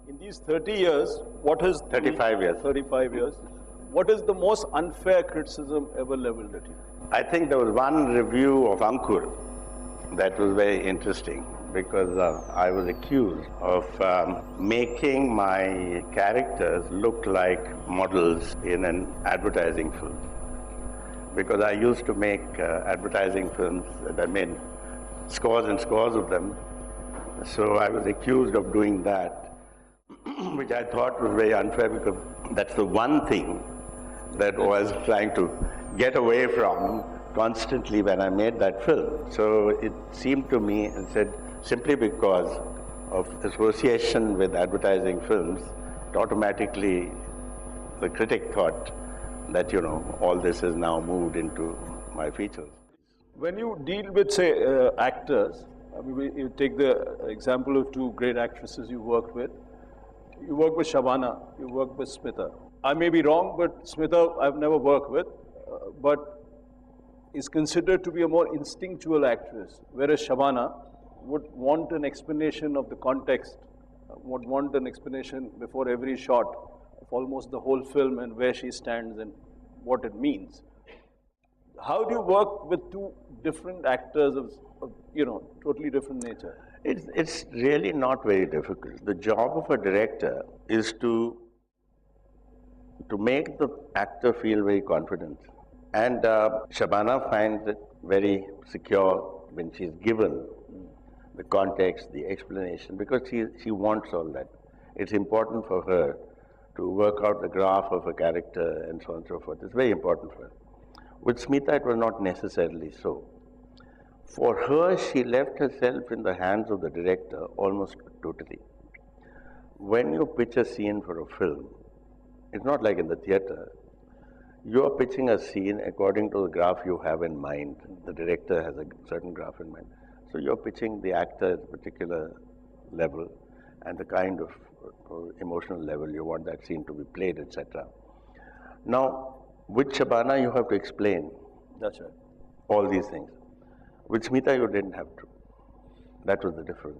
In these 30 years, what is 35 years. 35 years. What is the most unfair criticism ever leveled at you? I think there was one review of Ankur that was very interesting because I was accused of making my characters look like models in an advertising film. Because I used to make advertising films that I made scores and scores of them. So I was accused of doing that, which I thought was very unfair because that's the one thing that I was trying to get away from constantly when I made that film. So it seemed to me, and said, simply because of association with advertising films, it automatically the critic thought that, you know, all this is now moved into my features. When you deal with, say, actors, I mean, you take the example of two great actresses you worked with. You worked with Shabana, you worked with Smita. I may be wrong, but Smita I've never worked with, but is considered to be a more instinctual actress, whereas Shabana would want an explanation of the context, would want an explanation before every shot of almost the whole film and where she stands and what it means. How do you work with two different actors of totally different nature? It's really not very difficult. The job of a director is to make the actor feel very confident. And Shabana finds it very secure when she's given the context, the explanation, because she wants all that. It's important for her to work out the graph of a character and so on and so forth. It's very important for her. With Smita, it was not necessarily so. For her, she left herself in the hands of the director almost totally. When you pitch a scene for a film, it's not like in the theater. You are pitching a scene according to the graph you have in mind. The director has a certain graph in mind. So you're pitching the actor at a particular level and the kind of emotional level you want that scene to be played, etc. Now, with Shabana, you have to explain. That's right. All these things. With Smita, you didn't have to. That was the difference.